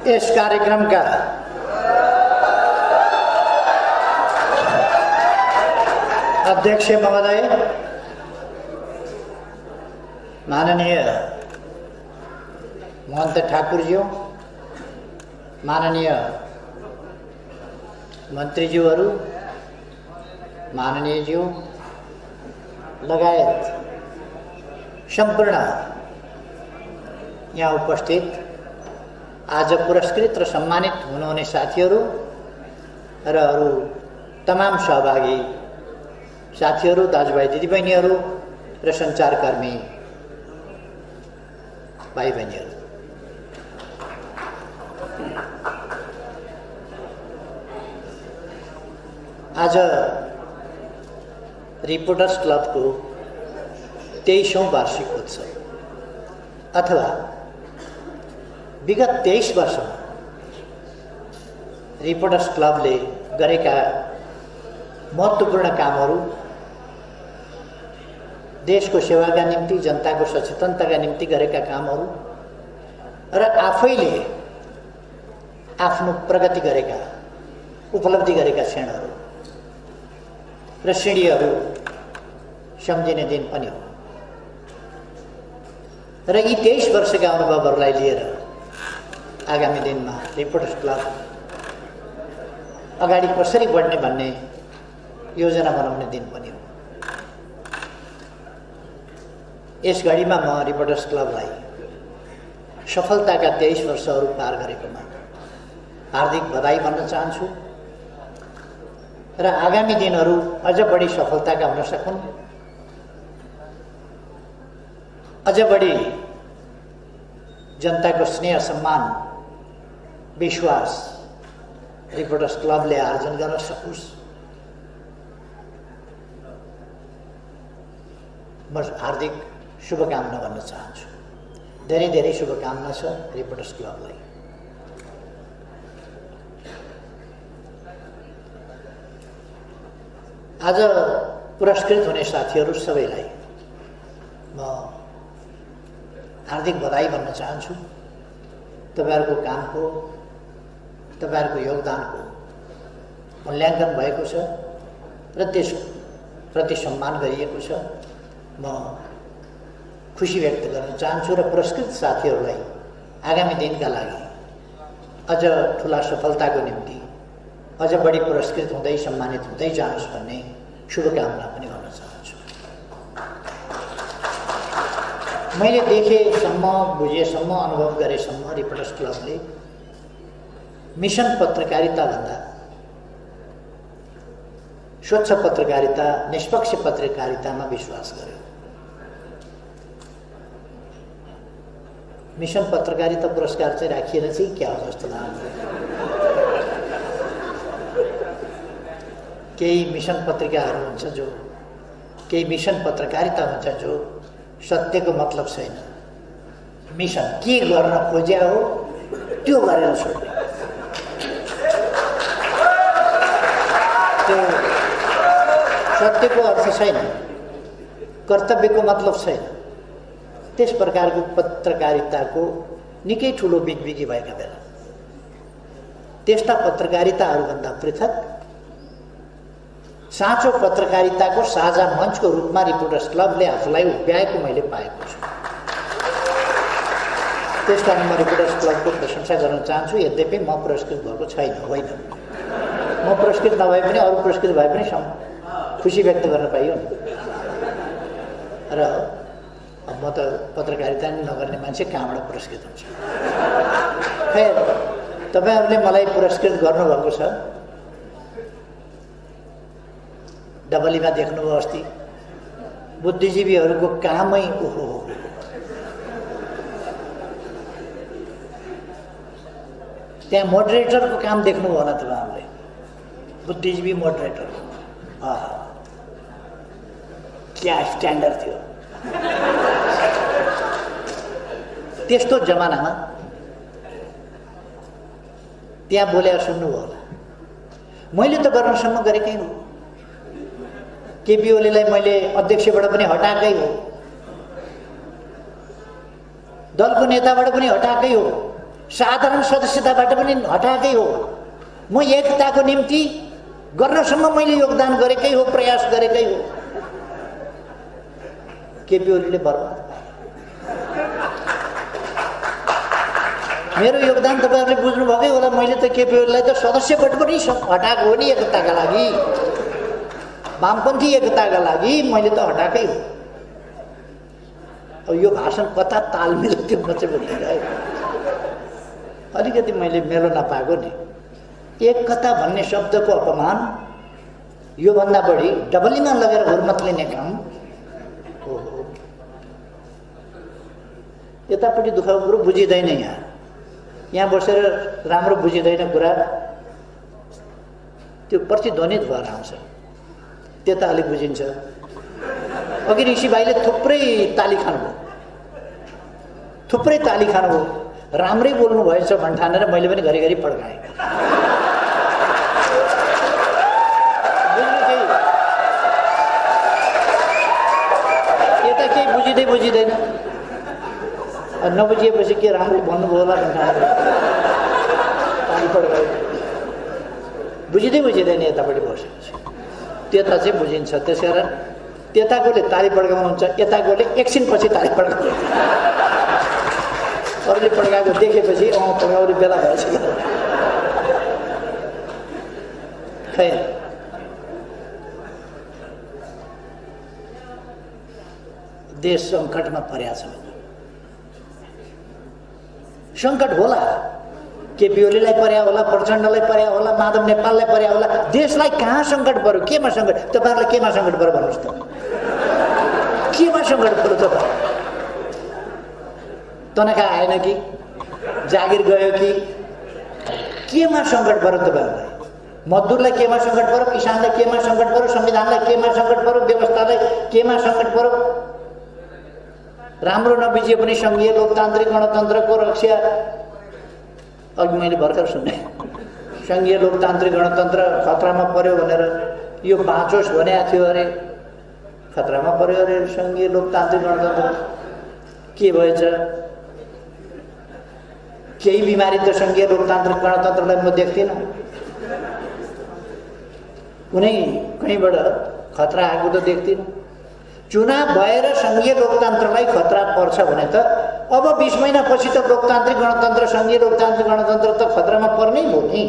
इस कार्यक्रम का अध्यक्ष महोदय माननीय महन्त ठाकुरज्यू, माननीय मन्त्रीज्यूहरू, माननीयज्यू लगायत सम्पूर्ण यहाँ उपस्थित आज पुरस्कृत र सम्मानित हुनुहुने साथीहरू र अरू तमाम सहभागी साथीहरू, दाजुभाइ दिदीबहिनीहरू र सञ्चारकर्मी भाइ बहिनीहरू, आज रिपोर्टर्स क्लबको 23औं वार्षिक उत्सव अथवा विगत 23 वर्षमा रिपोर्टर्स क्लबले गरेका महत्त्वपूर्ण कामहरू, देशको सेवाका निम्ति, जनताको सचेतनताका निम्ति गरेका कामहरू र आफैले आफ्नो प्रगति गरेका, उपलब्धि गरेका क्षणहरू र सिँढीहरू सम्झिने दिन पनि हो र यी 23 वर्षका अनुभवहरूलाई लिएर आगामी दिनमा रिपोर्टर्स क्लब अगाडि कसरी बढ्ने भन्ने योजना बनाउने दिन पनि हो। यस घडीमा म रिपोर्टर्स क्लबलाई सफलताका 23 वर्षहरू पार गरेकोमा हार्दिक बधाई भन्न चाहन्छु र आगामी दिनहरू अझ बढी सफलताका हुन सकुन्, अझ बढी जनताको स्नेह, सम्मान, विश्वास रिपोर्टर्स क्लबले आर्जन गर्न सकोस्। म हार्दिक शुभकामना भन्न चाहन्छु। धेरै धेरै शुभकामना छ रिपोर्टर्स क्लबलाई। आज पुरस्कृत हुने साथीहरू सबैलाई म हार्दिक बधाई भन्न चाहन्छु। तपाईहरुको कामको, तपाईहरुको योगदानको मूल्याङ्कन भएको छ र त्यसप्रति सम्मान गरिएको छ। म खुसी व्यक्त गर्न चाहन्छु र पुरस्कृत साथीहरूलाई आगामी दिनका लागि अझ ठुला सफलताको निम्ति अझ बढी पुरस्कृत हुँदै सम्मानित हुँदै जानुहोस् भन्ने शुभकामना पनि गर्न चाहन्छु। मैले देखेसम्म, बुझेसम्म, अनुभव गरेसम्म रिपोर्टर्स क्लबले मिशन पत्रकारिता भन्दा स्वच्छ पत्रकारिता, निष्पक्ष पत्रकारितामा विश्वास गर्यो। मिशन पत्रकारिता पुरस्कार चाहिँ राखिएर चाहिँ क्या हो जस्तो लाग्छ। केही मिशन पत्रिकाहरू हुन्छ जो, केही मिशन पत्रकारिता हुन्छ जो सत्यको मतलब छैन, मिशन के गर्न खोज्या हो त्यो गरेर छोड्ने, त्यो सत्यको अर्थ छैन, कर्तव्यको मतलब छैन। त्यस प्रकारको पत्रकारिताको निकै ठुलो बिगबिगी भएका बेला त्यस्ता पत्रकारिताहरूभन्दा पृथक साँचो पत्रकारिताको साझा मञ्चको रूपमा रिपोर्टर्स क्लबले आफूलाई उभ्याएको मैले पाएको छु। त्यसकारण म रिपोर्टर्स क्लबको प्रशंसा गर्न चाहन्छु। यद्यपि म पुरस्कृत भएको छैन, होइन, म पुरस्कृत नभए पनि अरू पुरस्कृत भए पनि खुसी व्यक्त गर्न पाइयो नि। र म त पत्रकारिता नगर्ने मान्छे कहाँबाट पुरस्कृत हुन्छ। खैर, तपाईहरुले मलाई पुरस्कृत गर्नुभएको छ। डबलीमा देख्नुभयो अस्ति बुद्धिजीवीहरूको कामै ओहो, त्यहाँ मोडरेटरको काम देख्नुभयो होला तपाईहरुले, बुद्धिजीवी मोडरेटर। क्या स्ट्यान्डर्ड थियो। त्यस्तो जमानामा त्यहाँ बोलेर सुन्नुभयो होला। मैले त गर्नसम्म गरेकै हो। केपी ओलीलाई मैले अध्यक्षबाट पनि हटाएकै हो, दलको नेताबाट पनि हटाएकै हो। साधारण सदस्यताबाट पनि हटाएकै हो। म एकताको निम्ति गर्नसम्म मैले योगदान गरेकै हो, प्रयास गरेकै हो। केपी ओलीले बर्बाद मेरो योगदान तपाईहरुले बुझ्नु भएकै होला। मैले त केपी ओलीलाई त सदस्यबाट पनि हटाएको हो नि एकताका लागि, वामपन्थी एकताका लागि मैले त हटाएकै हो। अब यो भाषण कता तालमेल त्यो म चाहिँ बुझ्दिनँ। अलिकति मैले मेलो नपाएको नि। एकता भन्ने शब्दको अपमान योभन्दा बढी डबलीमा लगेर हुर्मत लिने काम हो। यतापट्टि दुःखको कुरो बुझिँदैन। यहाँ बसेर राम्रो बुझिँदैन कुरा, त्यो प्रतिध्वनित भएर आउँछ, त्यता अलिक बुझिन्छ। अघि ऋषि भाइले थुप्रै ताली खानुभयो, राम्रै बोल्नु भएछ भन्ठानेर मैले पनि घरिघरि पड्काएँ। यता केही बुझिँदैन, नबुझिएपछि के राम्रै भन्नुभयो होला भन्ठानेर ताली पड्काएँ। बुझिँदैन यतापट्टि बसेपछि, त्यता चाहिँ बुझिन्छ। त्यसकारण त्यताकोले ताली पड्काउनुहुन्छ, यताकोले एकछिनपछि ताली पड्काउनु। अरूले पड्काएको देखेपछि पड्काउने बेला भएछ। खै देश सङ्कटमा परेको छ। सङ्कट होला, केपी ओलीलाई पर्या होला, प्रचण्डलाई पर्या होला, माधव नेपाललाई पर्या होला। देशलाई कहाँ सङ्कट पर्यो? केमा सङ्कट? तपाईँहरूलाई केमा सङ्कट पर्यो भन्नुहोस् त? केमा सङ्कट पर्यो तपाईँ? तनखा आएन कि, जागिर गयो कि, केमा सङ्कट पर्यो तपाईँहरूलाई? मजदुरलाई केमा सङ्कट पर्यो? किसानलाई केमा सङ्कट पर्यो? संविधानलाई केमा सङ्कट पर्यो? व्यवस्थालाई केमा सङ्कट पर्यो? राम्रो नबिजिए पनि सङ्घीय लोकतान्त्रिक गणतन्त्रको रक्षा, अघि मैले भर्खर सुने, सङ्घीय लोकतान्त्रिक गणतन्त्र खतरामा पर्यो भनेर यो बाँचोस् भनेको थियो अरे। खतरामा पर्यो अरे सङ्घीय लोकतान्त्रिक गणतन्त्र। के भएछ? केही बिमारी त सङ्घीय लोकतान्त्रिक गणतन्त्रलाई म देख्दिनँ। कुनै कहीँबाट खतरा आएको त देख्दिनँ। चुनाव भएर सङ्घीय लोकतन्त्रलाई खतरा पर्छ भने त अब 20 महिनापछि त लोकतान्त्रिक गणतन्त्र, सङ्घीय लोकतान्त्रिक गणतन्त्र त खतरामा पर्नै हो नि।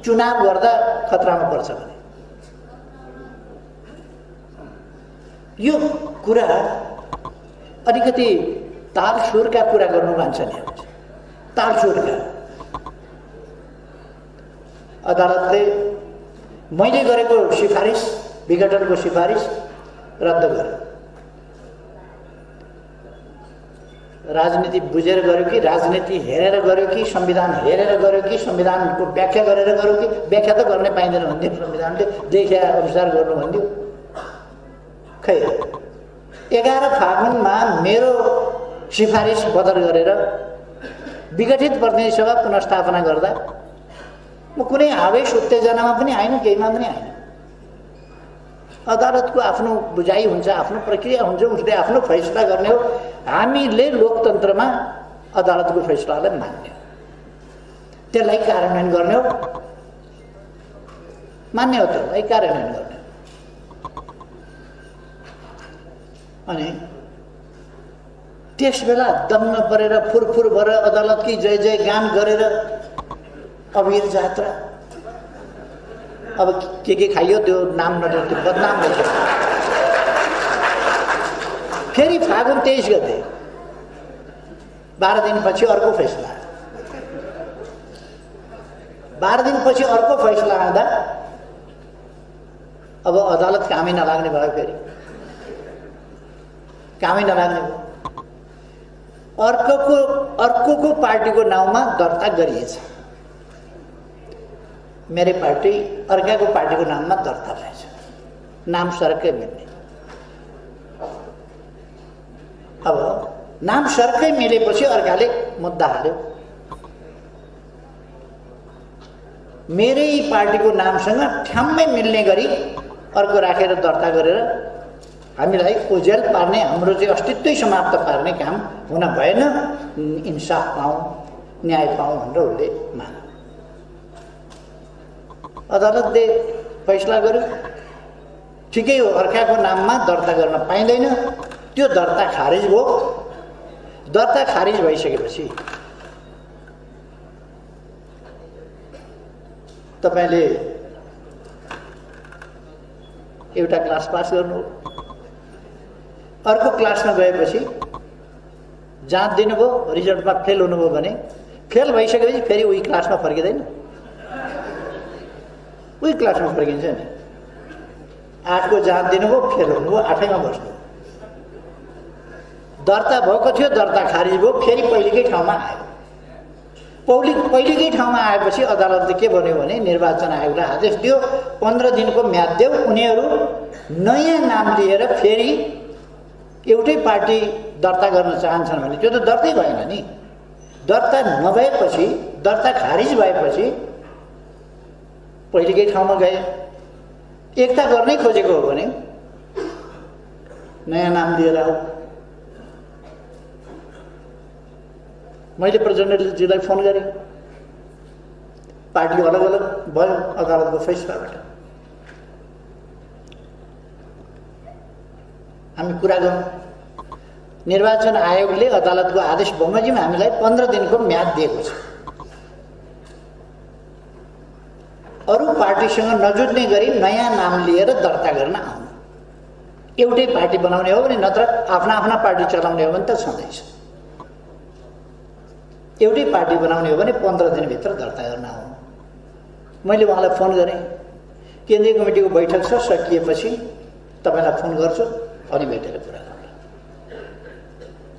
चुनाव गर्दा खतरामा पर्छ भने यो कुरा अलिकति तालसुरका कुरा गर्नु भन्छ नि। तालसुरका अदालतले मैले गरेको सिफारिस, विघटनको सिफारिस रद्द गर्यो। राजनीति बुझेर गर्यो कि राजनीति हेरेर गर्यो कि संविधान हेरेर गर्यो कि संविधानको व्याख्या गरेर गर्यो कि? व्याख्या त गर्ने पाइँदैन भन्थ्यो संविधानले, देखे अनुसार गर्नु भन्थ्यो। खै 11 फागुनमा मेरो सिफारिस बदल गरेर विघटित प्रतिनिधि सभा पुनर्स्थापना गर्दा म कुनै आवेश उत्तेजनामा पनि आइन, केहीमा पनि आइन। अदालतको आफ्नो बुझाइ हुन्छ, आफ्नो प्रक्रिया हुन्छ, उसले आफ्नो फैसला गर्ने हो। हामीले लोकतन्त्रमा अदालतको फैसलालाई मान्ने हो, त्यसलाई कार्यान्वयन गर्ने हो, मान्ने हो, त्यसलाई कार्यान्वयन गर्ने। अनि त्यस बेला दम्न परेर फुरफुर भएर अदालतकी जय जय गान गरेर अबीर जात्रा, अब के खाइयो त्यो नाम नलियो, त्यो बदनाम भयो। फेरि फागुन 23 गते 12 दिनपछि अर्को फैसला, 12 दिनपछि अर्को फैसला आउँदा अब अदालत कामै नलाग्ने भयो। फेरि कामै नलाग्ने भयो। अर्कोको पार्टीको नाउँमा दर्ता गरिएछ। मेरै पार्टी अर्काको पार्टीको नाममा दर्ता भएछ। नाम सर्कै मिल्ने। अब नाम सर्कै मिलेपछि अर्काले मुद्दा हाल्यो। मेरै पार्टीको नामसँग ठ्याम्मै मिल्ने गरी अर्को राखेर दर्ता गरेर हामीलाई ओझेल पार्ने, हाम्रो चाहिँ अस्तित्वै समाप्त पार्ने काम हुन भएन। इन्साफ पाऊँ, न्याय पाऊँ भनेर उसले माग्यो। अदालतले फैसला गर्यो ठिकै हो, अर्काको नाममा दर्ता गर्न पाइँदैन। त्यो दर्ता खारिज भयो। दर्ता खारिज भइसकेपछि तपाईले एउटा क्लास पास गर्नु, अर्को क्लासमा गएपछि जाँच दिनुभयो, रिजल्टमा फेल हुनुभयो भने फेल भइसकेपछि फेरि उही क्लासमा फर्किँदैन, उही क्लासमा फर्किन्छ नि। 8 को जाँच दिनुभयो, फेल हुनुभयो, 8 मा बस्नु। दर्ता भएको थियो, दर्ता खारिज भयो, फेरि पहिलेकै ठाउँमा आयो। पहिलेकै ठाउँमा आएपछि अदालतले के भन्यो भने निर्वाचन आयोगलाई आदेश दियो 15 दिनको म्याद देऊ, उनीहरू नयाँ नाम लिएर फेरि एउटै पार्टी दर्ता गर्न चाहन्छन् भने त्यो त दर्तै भएन नि। दर्ता नभएपछि, दर्ता खारिज भएपछि पहिलेकै ठाउँमा गए। एकता गर्नै खोजेको हो भने नयाँ नाम लिएर आऊ। मैले प्रचण्डजीलाई फोन गरेँ, पार्टी अलग अलग भयो अदालतको फैसलाबाट। हामी कुरा गरौँ। निर्वाचन आयोगले अदालतको आदेश बमोजिम हामीलाई 15 दिनको म्याद दिएको छ। अरू पार्टीसँग नजुट्ने गरी नयाँ नाम लिएर दर्ता गर्न आउनु। एउटै पार्टी बनाउने हो भने, नत्र आफ्ना आफ्ना पार्टी चलाउने हो भने त छँदैछ। एउटै पार्टी बनाउने हो भने 15 दिनभित्र दर्ता गर्न आउनु। मैले उहाँलाई फोन गरेँ, केन्द्रीय कमिटीको बैठक छ, सकिएपछि तपाईँलाई फोन गर्छु, अनि भेटेर कुरा गरौँ।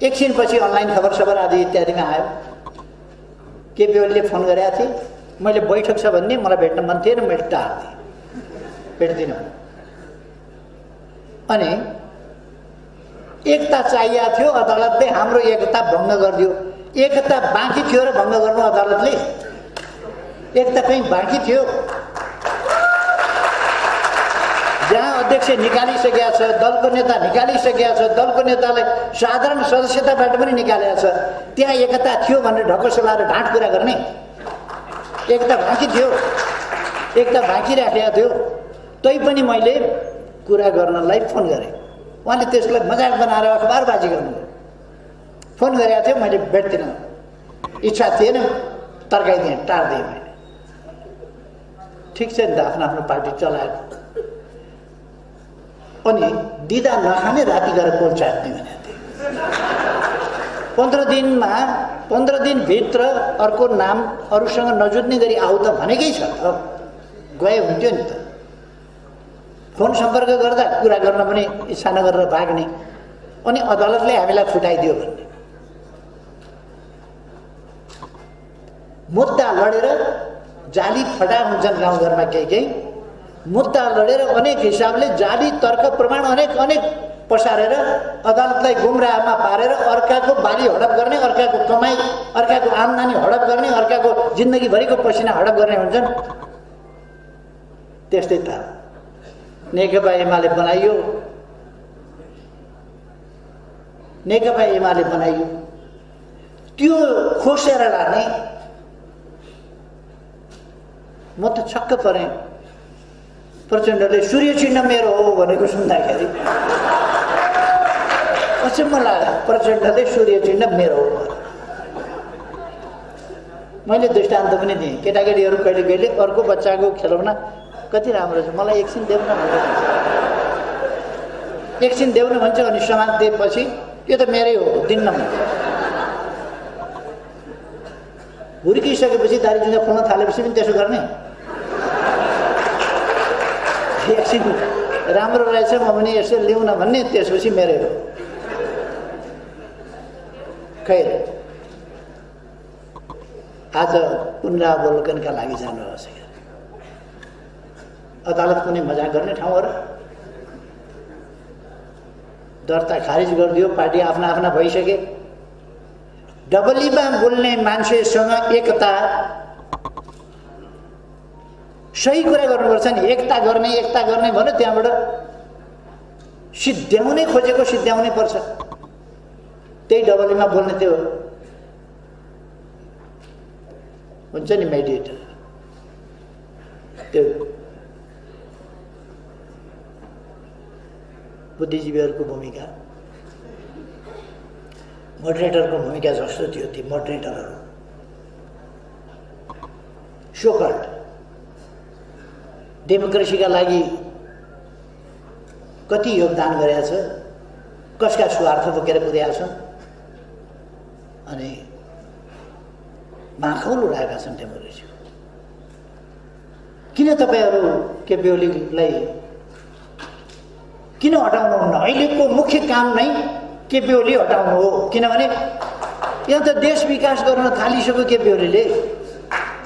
एकछिनपछि अनलाइन खबर सबर आदि इत्यादिमा आयो। केपी ओलीले फोन गरेका थिए, मैले बैठक छ भन्ने, मलाई भेट्न मन थिएन, मैले टार्दिएँ, भेट्दिनँ। अनि एकता चाहिएको थियो, अदालतले हाम्रो एकता भङ्ग गरिदियो। एकता बाँकी थियो र भङ्ग गर्नु अदालतले? एकता कहीँ बाँकी थियो? जहाँ अध्यक्ष निकालिसकेका छ, दलको नेता निकालिसकेका छ, दलको नेतालाई साधारण सदस्यताबाट पनि निकालेको छ, त्यहाँ एकता थियो भनेर ढकसो लाएर ढाँट कुरा गर्ने? एकता बाँकी थियो, एकता बाँकी राखेको थियो। तैपनि मैले कुरा गर्नलाई फोन गरेँ। उहाँले त्यसलाई मजाक बनाएर अखबारबाजी गर्नुभयो। फोन गरेको थियो, मैले भेट्दिनँ, इच्छा थिएन, तर्काइदिएँ, टार्दिएँ मैले। ठिक छ नि त, आफ्नो आफ्नो पार्टी चलाएको। अनि दिदा नखाने राति गएर पोल चाट्ने भनेको थिएँ। 15 दिनभित्र अर्को नाम अरूसँग नजुट्ने गरी आऊ त भनेकै छ त, गए हुन्थ्यो नि त। फोन सम्पर्क गर्दा कुरा गर्न पनि इच्छा नगरेर भाग्ने, अनि अदालतले हामीलाई फुटाइदियो भन्ने। मुद्दा लडेर जाली फटा हुन्छन् गाउँघरमा, केही मुद्दा लडेर अनेक हिसाबले जाली तर्क प्रमाण अनेक पसारेर अदालतलाई गुमराहमा पारेर अर्काको बाली हडप गर्ने, अर्काको कमाई, अर्काको आम्दानी हडप गर्ने, अर्काको जिन्दगीभरिको पसिना हडप गर्ने हुन्छन्। त्यस्तै त नेकपा एमाले बनाइयो, नेकपा एमाले बनाइयो। त्यो खोसेर लाने। म त छक्क परेँ। प्रचण्डले सूर्य चिन्ह मेरो हो भनेको सुन्दाखेरि अचम्म लाग्यो। प्रचण्डले सूर्य चिन्ह मेरो हो। मैले दृष्टान्त पनि दिएँ, केटाकेटीहरू कहिले कहिले अर्को बच्चाको खेलौना कति राम्रो छ, मलाई एकछिन देऊ न भनेर, एकछिन देऊ न भन्छ, अनि समाज दिएपछि यो त मेरै हो दिन्न भन्छ। हुर्किसकेपछि दारी जुन खोल्न थालेपछि पनि त्यसो गर्ने। एकछिन राम्रो रहेछ, म पनि यसो लिउँ न भन्ने, त्यसपछि मेरै हो। खैर, आज पुनरावलोकनका लागि जानुहोस्। अदालत कुनै मजाक गर्ने ठाउँ हो र? दर्ता खारिज गरिदियो, पार्टी आफ्ना आफ्ना भइसके। डबलीमा बोल्ने मान्छेसँग एकता, सही कुरा गर्नुपर्छ नि। एकता गर्ने भन्यो, त्यहाँबाट सिद्ध्याउनै खोजेको सिद्ध्याउनै पर्छ। त्यही डबलीमा बोल्ने त्यो हुन्छ नि मेडिएटर, त्यो बुद्धिजीवीहरूको भूमिका, मोडरेटरको भूमिका जस्तो थियो ती मोडरेटरहरू सोकल्ड डेमोक्रेसीका लागि कति योगदान गरेका छ, कसका स्वार्थ बोकेर पुगेका छन् अनि माखौल उडाएका छन् डेमोक्रेसी। किन तपाईहरू केपी ओलीलाई किन हटाउनुहुन्न? अहिलेको मुख्य काम नै केपी ओली हटाउनु हो, किनभने यहाँ त देश विकास गर्न थालिसक्यो केपी ओलीले।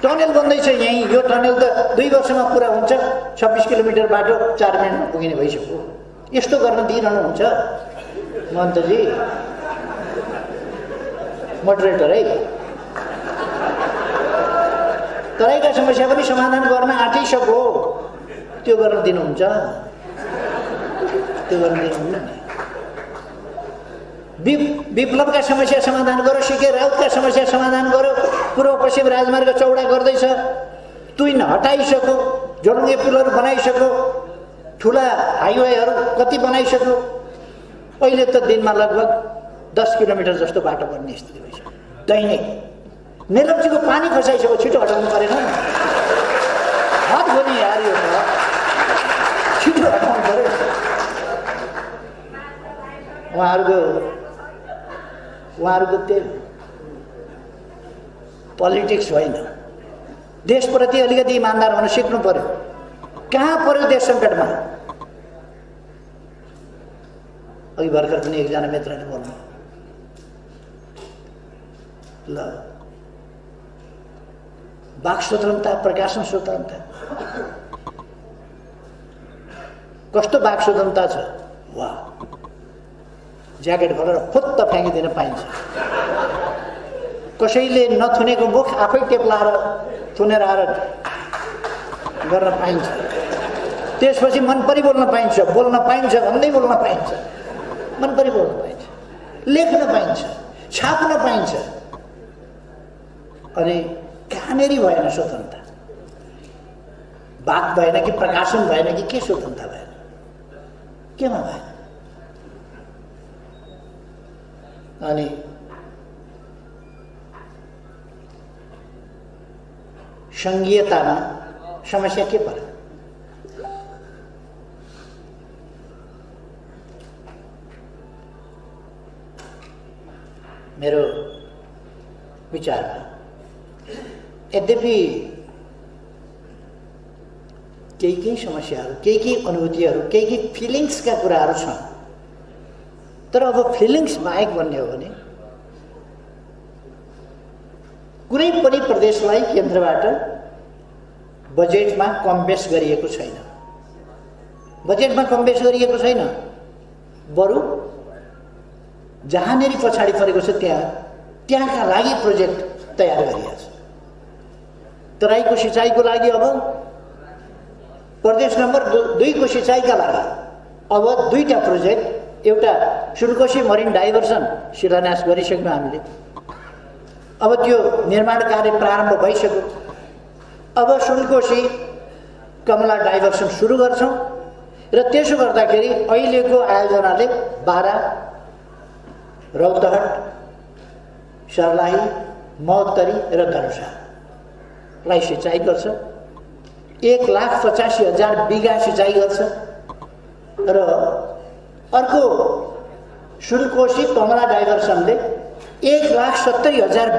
टनेल बन्दैछ यहीँ, यो टनेल त 2 वर्षमा पुरा हुन्छ, 26 किलोमिटर बाटो 4 मिनटमा पुगिने भइसक्यो। यस्तो गर्न दिइरहनुहुन्छ मन्त्रजी, मोडरेटर है। तराईका समस्या पनि समाधान गर्न आँटिसक्यो, त्यो गर्न दिनुहुन्छ? त्यो गर्न दिनुहुन्न नि। विप्लवका समस्या समाधान गर्यो, सिके राउतका समस्या समाधान गर्यो, पूर्व पश्चिम राजमार्ग चौडा गर्दैछ, तुइन हटाइसक्यो, जोडुङ्गे पुलहरू बनाइसक्यो, ठुला हाइवेहरू कति बनाइसक्यो। अहिले त दिनमा लगभग 10 किलोमिटर जस्तो बाटो बन्ने स्थिति भइसक्यो दैनिक। नेलप्चीको पानी खसाइसक्यो, छिटो हटाउनु परेन? हात खोल्ने यार, यो त छिटो हटाउनु पऱ्यो। उहाँहरूको त्यही पोलिटिक्स होइन, देशप्रति अलिकति इमान्दार हुन सिक्नु पर्यो। कहाँ पर्यो देश सङ्कटमा? अघि भर्खर पनि एकजना मित्रले बोल्नु, ल वाक स्वतन्त्रता, प्रकाशन स्वतन्त्रता, कस्तो वाक स्वतन्त्रता छ? वाह, ज्याकेट खोलेर फुत्त फ्याँकिदिन पाइन्छ, कसैले नथुनेको मुख आफै टेप लाएर थुनेर आएर गर्न पाइन्छ। त्यसपछि मन परि बोल्न पाइन्छ, बोल्न पाइन्छ भन्दै बोल्न पाइन्छ, मन परि बोल्न पाइन्छ, लेख्न पाइन्छ, छाप्न पाइन्छ। अनि कहाँनेरि भएन स्वतन्त्रता? वाक भएन कि प्रकाशन भएन कि के स्वतन्त्रता भएन? केमा भएन? अनि सङ्घीयतामा समस्या के पर्यो? मेरो विचारमा यद्यपि केही समस्याहरू, केही अनुभूतिहरू, केही फिलिङ्सका कुराहरू छन्, तर अब फिलिङ्स बाहेक भन्ने हो भने कुनै पनि प्रदेशलाई केन्द्रबाट बजेटमा कम बेस गरिएको छैन। बजेटमा कम बेस गरिएको छैन, बरु जहाँनेरि पछाडि परेको छ त्यहाँका लागि प्रोजेक्ट तयार गरिएको छ। तराईको सिँचाइको लागि अब प्रदेश नम्बर 2 को सिँचाइका लागि अब 2टा प्रोजेक्ट, एउटा सुनकोशी मरिन डाइभर्सन शिलान्यास गरिसक्यौँ हामीले, अब त्यो निर्माण कार्य प्रारम्भ भइसक्यो। अब सुनकोशी कमला डाइभर्सन सुरु गर्छौँ र त्यसो गर्दाखेरि अहिलेको आयोजनाले बारा, रौतहट, सर्लाही, महोत्तरी र धनुषालाई सिँचाइ गर्छ। 1,85,000 बिघा सिँचाइ गर्छ र अर्को सुनकोशी कमला डाइभर्सनले 1,70,000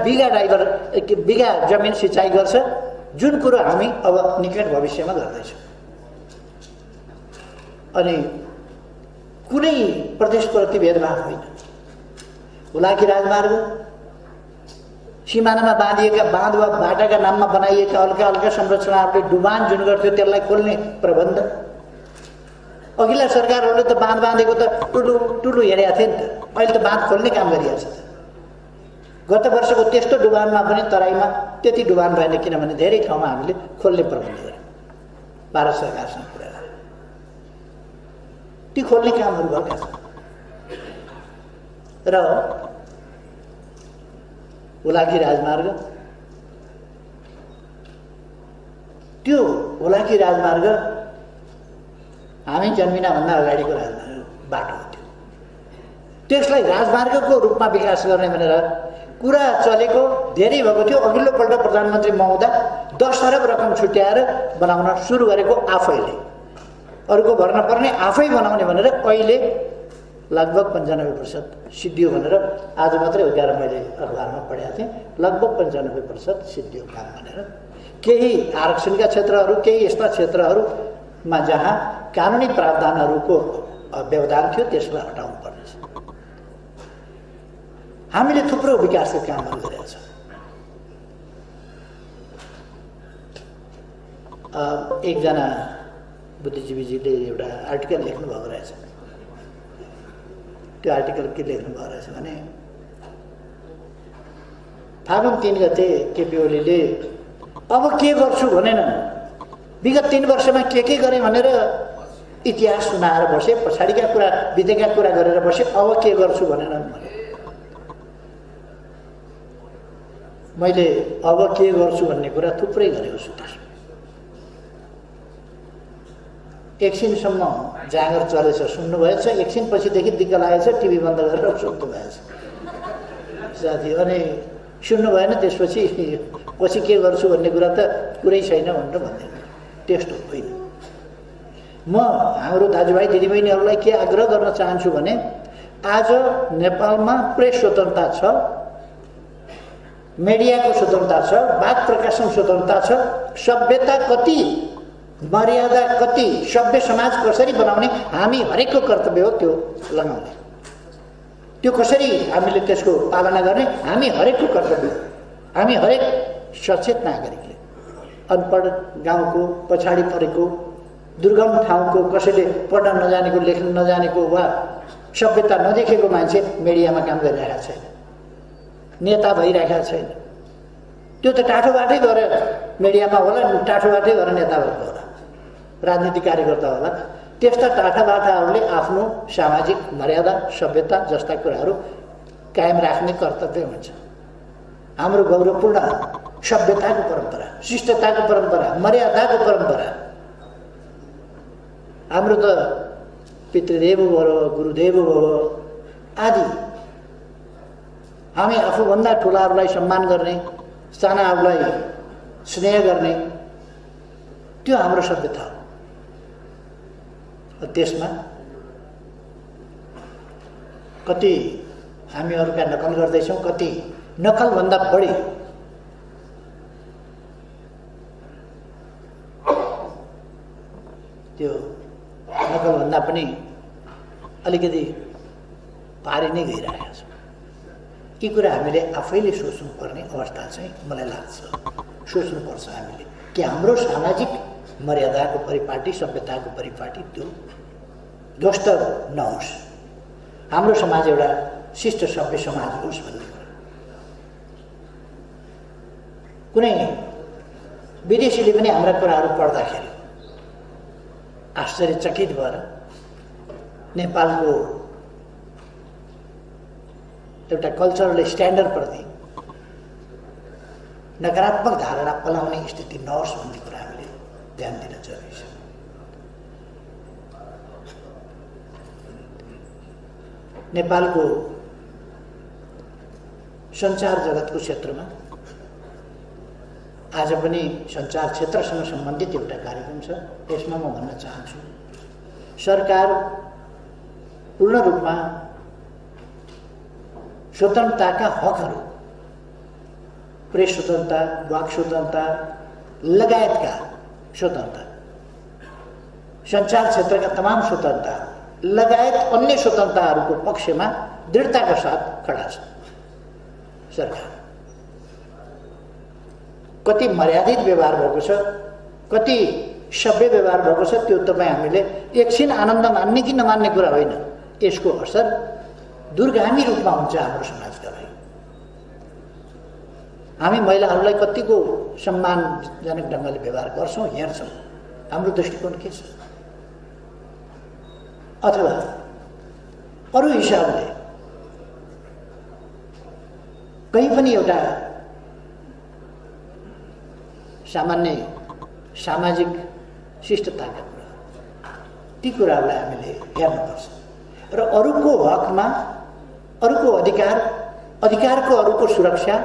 बिघा जमिन सिँचाइ गर्छ, जुन कुरो हामी अब निकट भविष्यमा गर्दैछौँ। अनि कुनै प्रदेशप्रति भेदभाव होइन। हुलाकी राजमार्ग, सिमानामा बाँधिएका बाँध वा बाटाका नाममा बनाइएका हल्का संरचनाहरूले डुबान जुन गर्थ्यो त्यसलाई खोल्ने प्रबन्ध। अघिल्ला सरकारहरूले त बाँध बाँधेको त टुलु हेरेका थिए नि त, अहिले त बाँध खोल्ने काम गरिरहेको छ। गत वर्षको त्यस्तो डुबानमा पनि तराईमा त्यति डुबान भएन, किनभने धेरै ठाउँमा हामीले खोल्ने प्रबन्ध गर्यौँ भारत सरकारसँग कुरा गरेर। ती खोल्ने कामहरू भएका छन् र हुलाकी राजमार्ग त्यो होला कि राजमार्ग हामी जन्मिनभन्दा अगाडिको राजमार्ग बाटो हो त्यो। त्यसलाई राजमार्गको रूपमा विकास गर्ने भनेर कुरा चलेको धेरै भएको थियो। अघिल्लोपल्ट प्रधानमन्त्री महोदय 10 अरब रकम छुट्याएर बनाउन सुरु गरेको आफैले, अरूको भर नपर्ने आफै बनाउने भनेर अहिले लगभग 95% सिद्धियो भनेर आज मात्रै 11 मैले अखबारमा पढेको थिएँ। लगभग 95% सिद्धियो काम भनेर। केही आरक्षणका क्षेत्रहरू, केही यस्ता क्षेत्रहरूमा जहाँ कानुनी प्रावधानहरूको व्यवधान थियो त्यसलाई हटाउनु पर्नेछ। हामीले थुप्रो विकासका कामहरू गरेका छौँ। एकजना बुद्धिजीवीजीले एउटा आर्टिकल लेख्नु भएको रहेछ। त्यो आर्टिकल के लेख्नु भएको रहेछ भने फागुन 3 गते केपी ओलीले अब के गर्छु भनेनन्। विगत 3 वर्षमा के गरे भनेर इतिहास सुनाएर बसे, पछाडिका कुरा बितेका कुरा गरेर बसे, अब के गर्छु भनेनन् भने। मैले अब के गर्छु भन्ने कुरा थुप्रै गरेको छु। त्यसमा एकछिनसम्म जाँगर चलेछ, सुन्नुभएछ। एकछिन पछिदेखि दिक्क लागेछ, टिभी बन्द गरेर सुत्नु भएछ साथी। अनि सुन्नु भएन, त्यसपछि पछि के गर्छु भन्ने कुरा त कुरै छैन भनेर भन्दैन। त्यस्तो होइन। म हाम्रो दाजुभाइ दिदीबहिनीहरूलाई के आग्रह गर्न चाहन्छु भने आज नेपालमा प्रेस स्वतन्त्रता छ, मिडियाको स्वतन्त्रता छ, वाद प्रकाशन स्वतन्त्रता छ। सभ्यता कति, मर्यादा कति, सभ्य समाज कसरी बनाउने हामी हरेकको कर्तव्य हो त्यो लगाउने। त्यो कसरी हामीले त्यसको पालना गर्ने हामी हरेकको कर्तव्य हो। हामी हरेक सचेत नागरिकले, अनपढ गाउँको, पछाडि परेको, दुर्गम ठाउँको, कसैले पढ्न नजानेको, लेख्न नजानेको वा सभ्यता नदेखेको मान्छे मिडियामा काम गरिरहेको छैन, नेता भइरहेको छैन। त्यो त टाठोबाटै गरेर मिडियामा होला, टाठोबाटै गरेर नेता भएको होला, राजनीतिक कार्यकर्ता होला। त्यस्ता टाठाबाठाहरूले आफ्नो सामाजिक मर्यादा, सभ्यता जस्ता कुराहरू कायम राख्ने कर्तव्य हुन्छ। हाम्रो गौरवपूर्ण सभ्यताको परम्परा, शिष्टताको परम्परा, मर्यादाको परम्परा, हाम्रो त पितृदेव भव, गुरुदेव भव आदि। हामी आफूभन्दा ठुलाहरूलाई सम्मान गर्ने, सानाहरूलाई स्नेह गर्ने, त्यो हाम्रो सभ्यता हो। त्यसमा कति हामी अरूका नकल गर्दैछौँ, कति नकलभन्दा बढी त्यो नकलभन्दा पनि अलिकति पारी नै गइरहेका छौँ। यी कुरा हामीले आफैले सोच्नुपर्ने अवस्था चाहिँ मलाई लाग्छ। सोच्नुपर्छ हामीले कि हाम्रो सामाजिक मर्यादाको परिपाटी, सभ्यताको परिपाटी त्यो ध्वस्त नहोस्, हाम्रो समाज एउटा शिष्ट सभ्य समाज होस् भन्ने कुरा। कुनै विदेशीले पनि हाम्रा कुराहरू पढ्दाखेरि आश्चर्यचकित भएर नेपालको एउटा कल्चरल स्ट्यान्डर्डप्रति नकारात्मक धारणा पलाउने स्थिति नहोस् भन्ने कुरा हामीले ध्यान दिन जरुरी छ। नेपालको सञ्चार जगतको क्षेत्रमा आज पनि सञ्चार क्षेत्रसँग सम्बन्धित एउटा कार्यक्रम छ। यसमा म भन्न चाहन्छु, सरकार पूर्ण रूपमा स्वतन्त्रताका हकहरू, प्रेस स्वतन्त्रता, वाक स्वतन्त्रता लगायतका स्वतन्त्रता, सञ्चार क्षेत्रका तमाम स्वतन्त्रता लगायत अन्य स्वतन्त्रताहरूको पक्षमा दृढताका साथ खडा छ सरकार। कति मर्यादित व्यवहार भएको छ, कति सभ्य व्यवहार भएको छ, त्यो तपाईँ हामीले एकछिन आनन्द मान्ने कि नमान्ने कुरा होइन। यसको असर दूरगामी रूपमा हुन्छ हाम्रो समाजका लागि। हामी महिलाहरूलाई कतिको सम्मानजनक ढङ्गले व्यवहार गर्छौँ, हेर्छौँ, हाम्रो दृष्टिकोण के छ? अथवा अरू हिसाबले कहीँ पनि एउटा सामान्य सामाजिक शिष्टताका कुरा, ती कुराहरूलाई हामीले हेर्नुपर्छ र अरूको हकमा, अरूको अधिकारको अरूको सुरक्षा,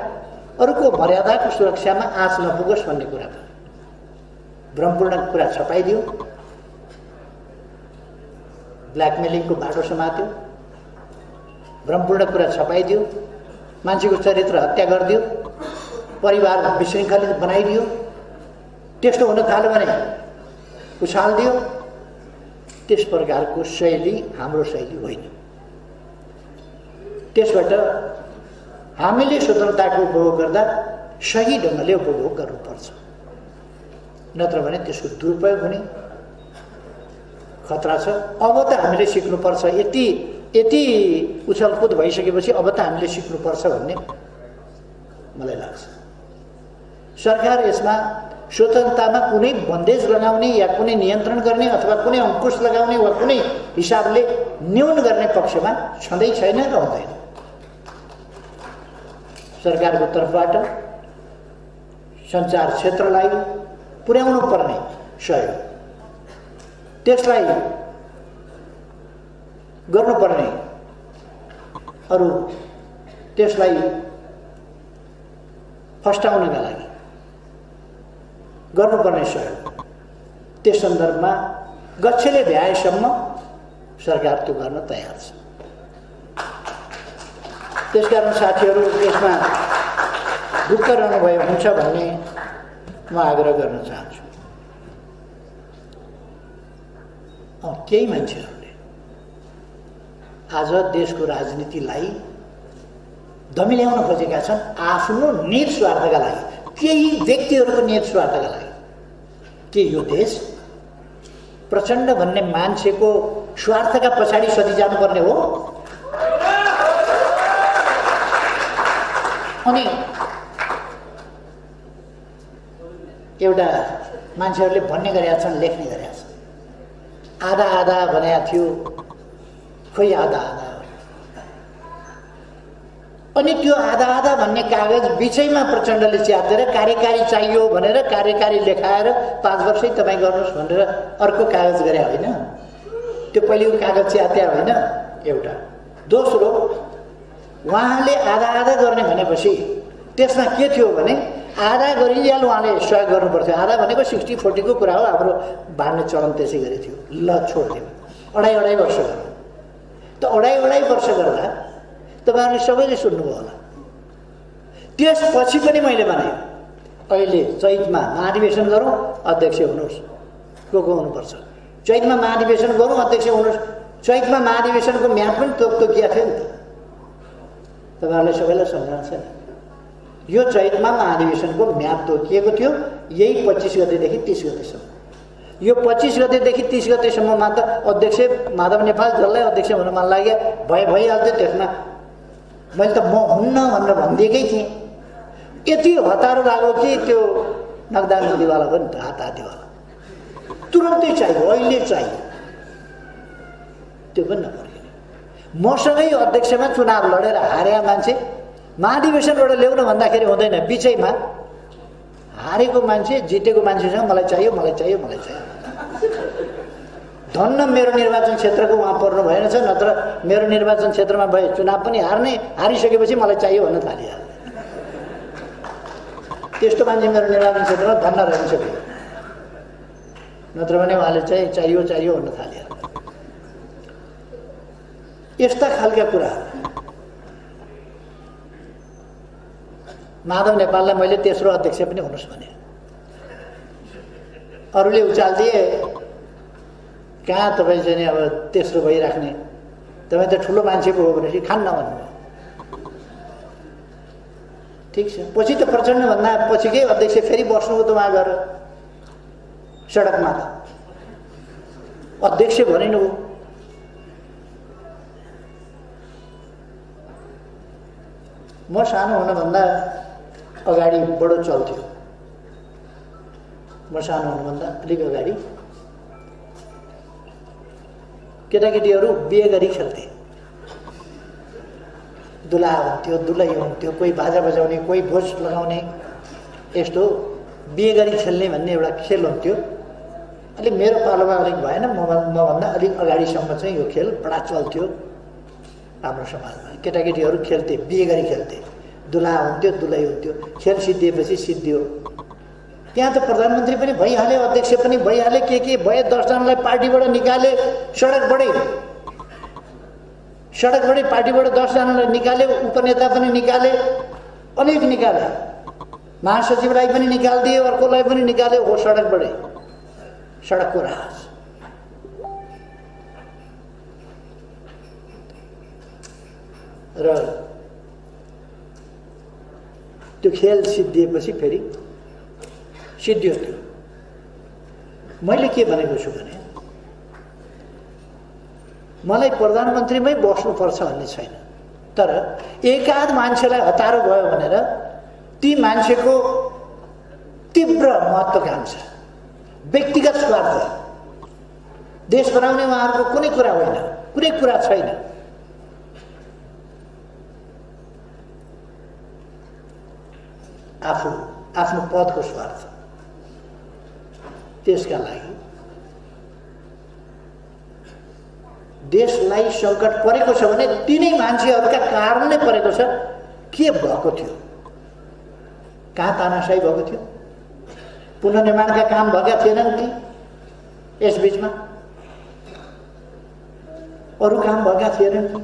अरूको मर्यादाको सुरक्षामा आँच नपुगोस् भन्ने कुरा भयो। भ्रमपूर्ण कुरा छपाइदियो, ब्ल्याकमेलिङको बाटो समात्यो, भ्रमपूर्ण कुरा छपाइदियो, मान्छेको चरित्र हत्या गरिदियो, परिवार विशृङ्खलित बनाइदियो। त्यस्तो हुन थाल्यो भने उछालिदियो। त्यस प्रकारको शैली हाम्रो शैली होइन। त्यसबाट हामीले स्वतन्त्रताको उपभोग गर्दा सही ढङ्गले उपभोग गर्नुपर्छ, नत्र भने त्यसको दुरुपयोग हुने खतरा छ। अब त हामीले सिक्नुपर्छ, यति उछलकुद भइसकेपछि अब त हामीले सिक्नुपर्छ भन्ने मलाई लाग्छ। सरकार यसमा स्वतन्त्रतामा कुनै बन्देज लगाउने या कुनै नियन्त्रण गर्ने अथवा कुनै अंकुश लगाउने वा कुनै हिसाबले न्यून गर्ने पक्षमा छँदै छैन र हुँदैन। सरकारको तर्फबाट सञ्चार क्षेत्रलाई पुर्याउनु पर्ने सहयोग, त्यसलाई गर्नुपर्ने अरू त्यसलाई फस्टाउनका लागि गर्नुपर्ने सहयोग, त्यस सन्दर्भमा गच्छले भ्याएसम्म सरकार त्यो गर्न तयार छ। त्यसकारण साथीहरू यसमा ढुक्क रहनुभयो हुन्छ भन्ने म आग्रह गर्न चाहन्छु। केही मान्छेहरूले आज देशको राजनीतिलाई दमिल्याउन खोजेका छन् आफ्नो निज स्वार्थका लागि, केही व्यक्तिहरूको निज स्वार्थका लागि। के यो देश प्रचण्ड भन्ने मान्छेको स्वार्थका पछाडि सधि जानुपर्ने हो? अनि एउटा मान्छेहरूले भन्ने गरेका छन्, लेख्ने गरेका छन्, आधा आधा भनेको थियो, खोइ आधा आधा। अनि त्यो आधा आधा भन्ने कागज बिचैमा प्रचण्डले च्यातेर कार्यकारी चाहियो भनेर कार्यकारी लेखाएर 5 वर्षै तपाईँ गर्नुहोस् भनेर अर्को कागज गरे होइन। त्यो पहिलेको कागज च्यात्या होइन एउटा। दोस्रो, उहाँले आधा आधा गर्ने भनेपछि त्यसमा के थियो भने आधा गरिन्जेल उहाँले सहयोग गर्नुपर्थ्यो। आधा भनेको 60-40 को कुरा हो, हाम्रो बाँड्ने चलन त्यसै गरी थियो। ल छोडिदिउँ, अढाई वर्ष गर्नु। त अढाई वर्ष गर्दा तपाईँहरूले सबैले सुन्नुभयो होला। त्यसपछि पनि मैले भने अहिले चैतमा महाधिवेशन गरौँ, अध्यक्ष हुनुहोस्, को हुनुपर्छ। चैतमा महाधिवेशन गरौँ, अध्यक्ष हुनुहोस्। चैतमा महाधिवेशनको म्याद पनि तोकिया थियो नि त। तपाईँहरूलाई सबैलाई सम्झना छ नि, यो चैतमा महाधिवेशनको म्याद तोकिएको थियो यही 25 गतेदेखि 30 गतेसम्म। यो 25 गतेदेखि 30 गतेसम्ममा त अध्यक्ष माधव नेपाल जसलाई अध्यक्ष हुन मन लाग्यो भइहाल्थ्यो। त्यसमा मैले त म हुन्न भनेर भनिदिएकै थिएँ। यति हतारो लाग्यो कि त्यो नगदान नदीवाला पनि त हातवाला तुरन्तै चाहियो, अहिले चाहियो। त्यो पनि नपर्ने। मसँगै अध्यक्षमा चुनाव लडेर हारेका मान्छे महाधिवेशनबाट ल्याउन भन्दाखेरि हुँदैन। बिचैमा हारेको मान्छे जितेको मान्छेसँग मलाई चाहियो। धन्न मेरो निर्वाचन क्षेत्रको उहाँ पर्नु भएन छ, नत्र मेरो निर्वाचन क्षेत्रमा भए चुनाव पनि हारिसकेपछि मलाई चाहियो भन्न थालिहाल्छ। त्यस्तो मान्छे मेरो निर्वाचन क्षेत्रमा धन्न रहन्छ, नत्र भने उहाँले चाहिँ चाहियो भन्न थालिहाल्छ। यस्ता खालका कुराहरू माधव नेपाललाई मैले तेस्रो अध्यक्ष पनि हुनुहोस् भने अरूले उचालिदिए, कहाँ तपाईँ चाहिँ अब तेस्रो भइराख्ने, तपाईँ त ठुलो मान्छे पो हो भनेपछि खान्न भन्नुभयो। ठिक छ, पछि त प्रचण्डभन्दा पछिकै अध्यक्ष फेरि बस्नुभयो त उहाँ गएर सडकमा त अध्यक्ष भनिनुभयो। म सानो हुनुभन्दा अगाडि बडो चल्थ्यो। म सानो हुनुभन्दा अलिक अगाडि केटाकेटीहरू बिहे गरी खेल्थे। दुला हुन्थ्यो, दुलै हुन्थ्यो, कोही बाजा बजाउने, कोही भोज लगाउने, यस्तो बिहे गरी खेल्ने भन्ने एउटा खेल हुन्थ्यो। अलिक मेरो पालोमा अलिक भएन, मभन्दा अलिक अगाडिसम्म चाहिँ यो खेल बडा चल्थ्यो हाम्रो समाजमा। केटाकेटीहरू खेल्थे, बिहे गरी खेल्थे, दुला हुन्थ्यो, दुलै हुन्थ्यो, खेल सिद्धिएपछि सिद्धियो। त्यहाँ त प्रधानमन्त्री पनि भइहाल्यो, अध्यक्ष पनि भइहाले, के भए, 10 जनालाई पार्टीबाट निकाले, सडकबाटै पार्टीबाट 10 जनालाई निकाले, उपनेता पनि निकाले, अनेक निकाले, महासचिवलाई पनि निकालिदिए, अर्कोलाई पनि निकाले, हो सडकबाटै, सडकको राज। र त्यो खेल सिद्धिएपछि फेरि सिद्धियो त्यो। मैले के भनेको छु भने मलाई प्रधानमन्त्रीमै बस्नुपर्छ भन्ने छैन, तर एकाध मान्छेलाई हतारो भयो भनेर ती मान्छेको तीव्र महत्त्वाकांक्षा, व्यक्तिगत स्वार्थ, देश बनाउने उहाँहरूको कुनै कुरा होइन, कुनै कुरा छैन। आफ्नो पदको स्वार्थ, त्यसका लागि देशलाई सङ्कट परेको छ भने तिनै मान्छेहरूका कारणले परेको छ। के भएको थियो? कहाँ तानाशाही भएको थियो? पुनर्निर्माणका काम भएका थिएनन् कि यस बीचमा? अरू काम भएका थिएनन् कि?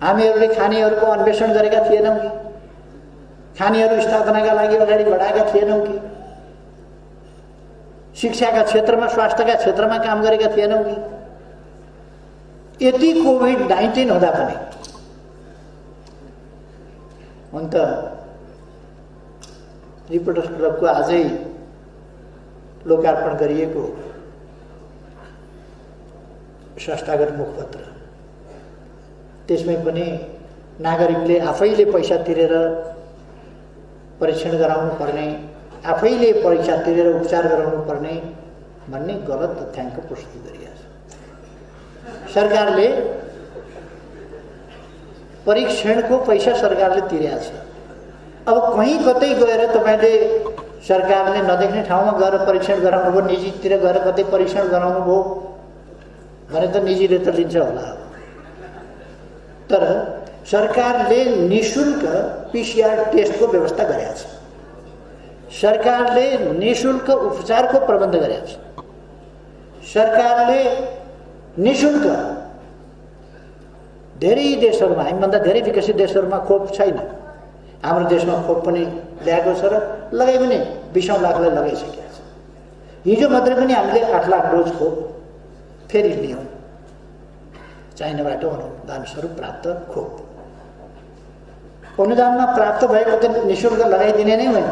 हामीहरूले खानीहरूको अन्वेषण गरेका थिएनौँ कि? खानीहरू स्थापनाका लागि अगाडि बढाएका थिएनौँ कि? शिक्षाका क्षेत्रमा, स्वास्थ्यका क्षेत्रमा काम गरेका थिएनौँ कि? यति कोभिड-19 हुँदा पनि अन्त रिपोर्टर्स क्लबको आजै लोकार्पण गरिएको संस्थागत मुखपत्र, त्यसमै पनि नागरिकले आफैले पैसा तिरेर परीक्षण गराउनु पर्ने, आफैले पैसा तिरेर उपचार गराउनु पर्ने भन्ने गलत तथ्याङ्क प्रस्तुत गरिएको छ। सरकारले परीक्षणको पैसा सरकारले तिरेको छ। अब कहीँ कतै गएर तपाईँले सरकारले नदेख्ने ठाउँमा गएर परीक्षण गराउनु भयो, निजीतिर गएर कतै परीक्षण गराउनु भयो भने त निजीले त लिन्छ होला। तर सरकारले निःशुल्क पीसीआर टेस्टको व्यवस्था गरेको छ, सरकारले निःशुल्क उपचारको प्रबन्ध गरेको छ, सरकारले निःशुल्क धेरै देशहरूमा, हामीभन्दा धेरै विकसित देशहरूमा खोप छैन, हाम्रो देशमा खोप पनि ल्याएको छ र लगाइ पनि 20 लाखलाई लगाइसकेको छ। हिजो मात्रै पनि हामीले 8 लाख डोज खोप फेरि लियौँ, चाइनाबाट अनुदान स्वरूप प्राप्त खोप। अनुदानमा प्राप्त भएको त निःशुल्क लगाइदिने नै होइन,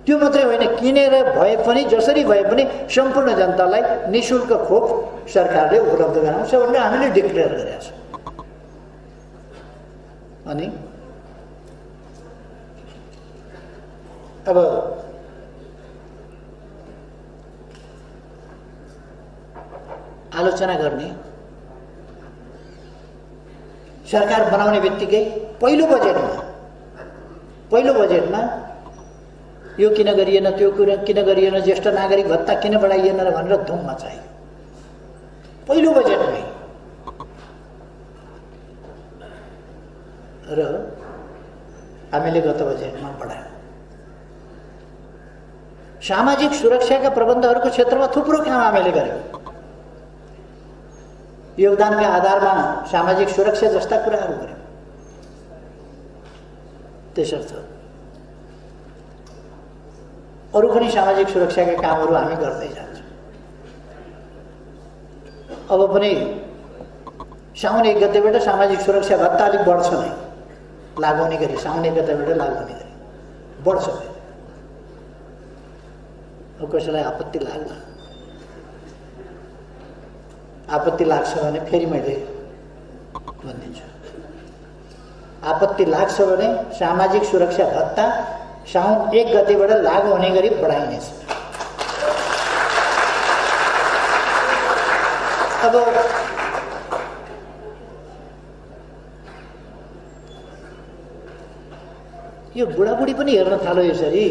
त्यो मात्रै होइन, किनेर भए पनि जसरी भए पनि सम्पूर्ण जनतालाई निःशुल्क खोप सरकारले उपलब्ध गराउँछ भनेर हामीले डिक्लेयर गरेका छौँ। अनि अब आलोचना गर्ने, सरकार बनाउने बित्तिकै पहिलो बजेटमा यो किन गरिएन, त्यो किन गरिएन, ज्येष्ठ नागरिक भत्ता किन बढाइएन भनेर धुम मचायो पहिलो बजेटमै। र हामीले गत बजेटमा बढायौँ। सामाजिक सुरक्षाका प्रबन्धहरूको क्षेत्रमा थुप्रो काम हामीले गर्यौँ। योगदानका आधारमा सामाजिक सुरक्षा जस्ता कुराहरू गर्यौँ। त्यसर्थ अरू पनि सामाजिक सुरक्षाका कामहरू हामी गर्दै जान्छौँ। अब पनि साउन 1 गतेबाट सामाजिक सुरक्षा भत्ता अलिक बढ्छ नै, लागु हुने गरी, साउन 1 गतेबाट लागु हुने गरी बढ्छ। अब कसैलाई आपत्ति लाग्ला, आपत्ति लाग्छ भने फेरि मैले भनिदिन्छु, आपत्ति लाग्छ भने सामाजिक सुरक्षा भत्ता साउन 1 गतेबाट लागु हुने गरी बढाइनेछ। अब यो बुढाबुढी पनि हेर्न थाल्यो यसरी,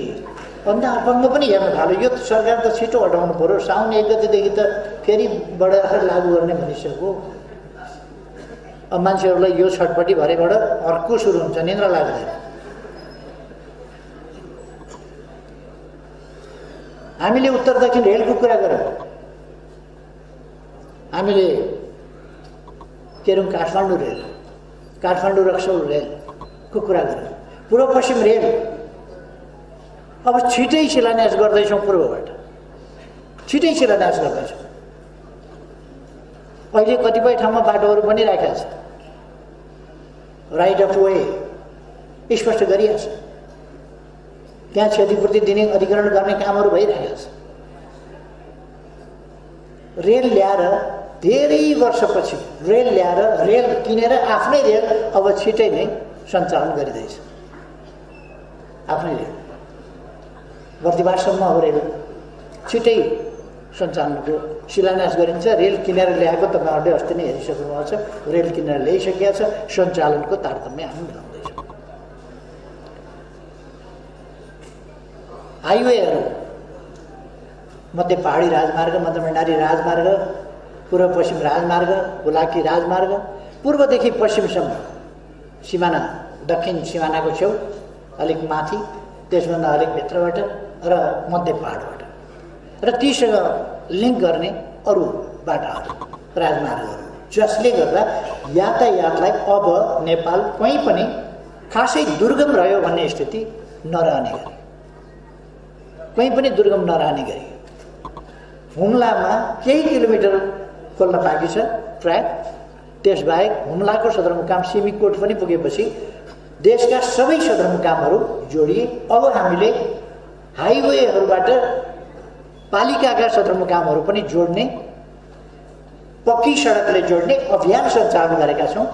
अन्त अपङ्ग पनि हेर्न थाल्यो। यो सरकार त छिटो हटाउनु पऱ्यो, साउन 1 गतेदेखि त फेरि बढाएर लागू गर्ने भनिसक्यो। अब मान्छेहरूलाई यो छटपट्टि भरेबाट अर्को सुरु हुन्छ, निन्द्रा लाग्दैन। हामीले उत्तर दक्षिण रेलको कुरा गऱ्यौँ, हामीले के अरे काठमाडौँ रेल, काठमाडौँ रक्सौल रेलको कुरा गऱ्यौँ, पूर्व पश्चिम रेल अब छिटै शिलान्यास गर्दैछौँ। पूर्वबाट छिटै शिलान्यास गर्दैछौँ। अहिले कतिपय ठाउँमा बाटोहरू पनि राखेका छ, राइट अफ वे स्पष्ट गरिएको छ, त्यहाँ क्षतिपूर्ति दिने अधिग्रहण गर्ने कामहरू भइरहेको छ। रेल ल्याएर धेरै वर्षपछि रेल ल्याएर रेल किनेर आफ्नै रेल अब छिटै नै सञ्चालन गरिँदैछ। आफ्नै रेल बर्दिवाससम्म अब रेल छिटै सञ्चालनको शिलान्यास गरिन्छ। रेल किनेर ल्याएको तपाईँहरूले अस्ति नै हेरिसक्नु भएको छ। रेल किनेर ल्याइसकेको छ, सञ्चालनको तारतम्य हामी मिलाउँदैछौँ। हाइवेहरू मध्य पहाडी राजमार्ग, मध्य भण्डारी राजमार्ग, पूर्व पश्चिम राजमार्ग, बुलाकी राजमार्ग, पूर्वदेखि पश्चिमसम्म सिमाना, दक्षिण सिमानाको छेउ अलिक माथि, त्यसभन्दा अलिक भित्रबाट र मध्य पहाडबाट र तीसँग लिङ्क गर्ने अरू बाटाहरू, राजमार्गहरू, जसले गर्दा यातायातलाई अब नेपाल कहीँ पनि खासै दुर्गम रह्यो भन्ने स्थिति नरहने गरी, कहीँ पनि दुर्गम नरहने गरी। हुम्लामा केही किलोमिटर खोल्न बाँकी छ ट्र्याक, त्यसबाहेक हुम्लाको सदरमुकाम सिमीकोट पनि पुगेपछि देशका सबै सदरमुकामहरू जोडिए। अब हामीले हाइवेहरूबाट पालिकाका सदरमुकामहरू पनि जोड्ने, पक्की सडकले जोड्ने अभियान सञ्चालन गरेका छौँ।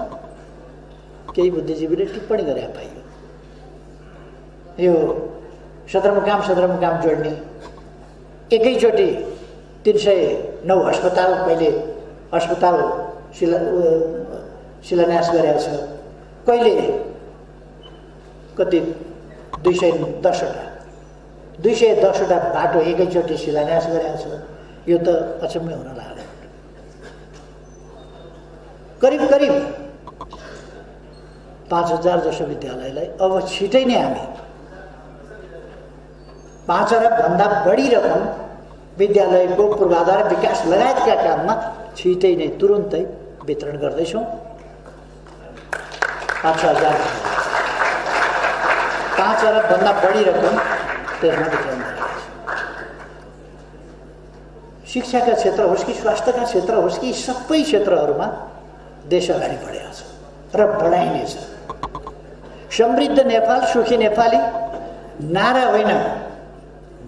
केही बुद्धिजीवीले टिप्पणी गरे पाइयो, यो सदरमुकाम जोड्ने एकैचोटि 309 अस्पताल, पहिले अस्पताल शिलान्यास गरेको छ, कहिले कति 210वटा बाटो एकैचोटि शिलान्यास गरेको छ। यो त अचम्मै हुन लाग्यो। करिब 5000 जसो विद्यालयलाई अब छिटै नै हामी 5 अरबभन्दा बढी रकम विद्यालयको पूर्वाधार विकास लगायतका काममा छिटै नै तुरुन्तै वितरण गर्दैछौँ। 5 अरबभन्दा बढी रकम त्यसमा वितरण गरिएको छ। शिक्षाका क्षेत्र होस् कि स्वास्थ्यका क्षेत्र होस् कि सबै क्षेत्रहरूमा देश अगाडि बढेको छ र बढाइनेछ। समृद्ध नेपाल सुखी नेपाली नारा होइन,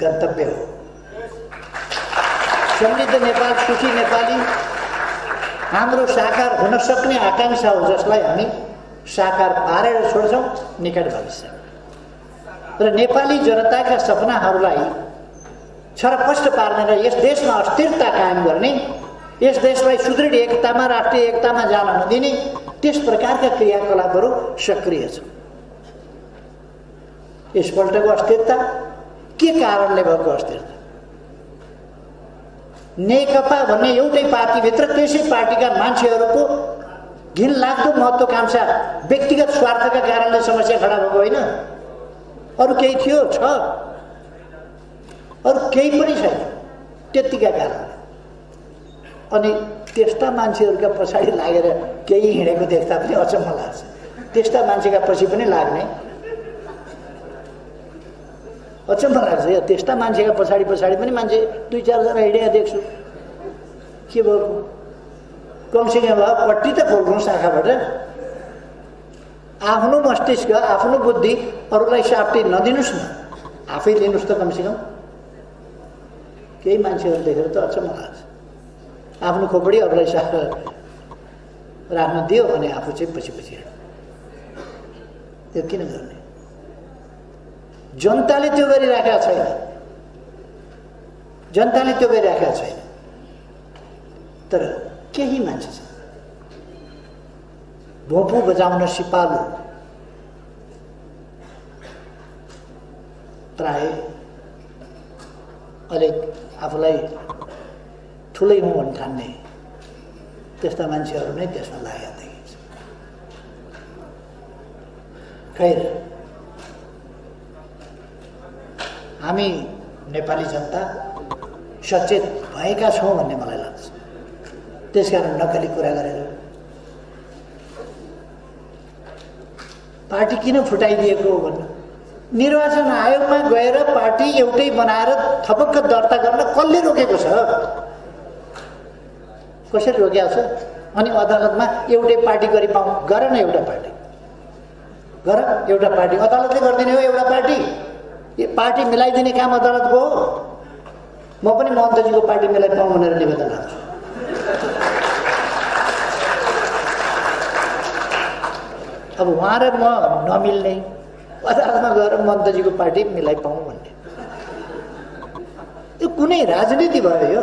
गन्तव्य हो। समृद्ध नेपाल सुखी नेपाली हाम्रो साकार हुन सक्ने आकांक्षा हो, जसलाई हामी साकार पारेर छोड्छौँ निकट भविष्यमा। र नेपाली जनताका सपनाहरूलाई छरपष्ट पार्ने र यस देशमा अस्थिरता कायम गर्ने, यस देशलाई सुदृढ एकतामा, राष्ट्रिय एकतामा जान नदिने त्यस प्रकारका क्रियाकलापहरू सक्रिय छन्। यसपल्टको अस्थिरता के कारणले भएको अस्थिरता? नेकपा भन्ने एउटै पार्टीभित्र त्यसै पार्टीका मान्छेहरूको घिनलाग्दो महत्त्वाकांक्षा, व्यक्तिगत स्वार्थका कारणले समस्या खडा भएको होइन। अरू केही थियो? छ। अरू केही पनि छैन, त्यतिका कारण। अनि त्यस्ता मान्छेहरूका पछाडि लागेर केही हिँडेको देख्दा पनि अचम्म लाग्छ। त्यस्ता मान्छेका पछि पनि लाग्ने अचम्म लाग्छ। यो त्यस्ता मान्छेका पछाडि पनि मान्छे 2-4 जना हिँडेका देख्छु। के भएको? कमसेकम भयो पट्टी त खोल्नु शाखाबाट। आफ्नो मस्तिष्क, आफ्नो बुद्धि अरूलाई साप्टी नदिनुहोस् न, आफै लिनुहोस् त कमसेकम। केही मान्छेहरू देखेर त अचम्म लाग्छ। आफ्नो खोपडी अरूलाई साफ राख्न दियो भने आफू चाहिँ पछि हिँड्यो। त्यो किन गर्ने? जनताले त्यो गरिराखेका छैन, जनताले त्यो गरिराखेका छैन। तर केही मान्छे छ भोपु बजाउन सिपालु, प्राय अलि आफूलाई ठुलै हुँ भन्ने ठान्ने त्यस्ता मान्छेहरू नै त्यसमा लागेका देखिन्छ। खैर, हामी नेपाली जनता सचेत भएका छौँ भन्ने मलाई लाग्छ। त्यसकारण नक्कली कुरा गरेर पार्टी किन फुटाइदिएको हो भन्नु। निर्वाचन आयोगमा गएर पार्टी एउटै बनाएर थपक्क दर्ता गर्न कसले रोकेको छ? कसरी रोकेको छ? अनि अदालतमा एउटै पार्टी गरी पाउँ, गर न एउटा पार्टी, गर एउटा पार्टी। अदालतले गरिदिने हो एउटा पार्टी? यो पार्टी मिलाइदिने काम अदालतको हो। म पनि महन्तजीको पार्टी मिलाई पाउँ भनेर निवेदन राख्छु। अब उहाँ र म नमिल्ने, अदालतमा गएर महन्तजीको पार्टी मिलाई पाउँ भन्ने यो कुनै राजनीति भयो? यो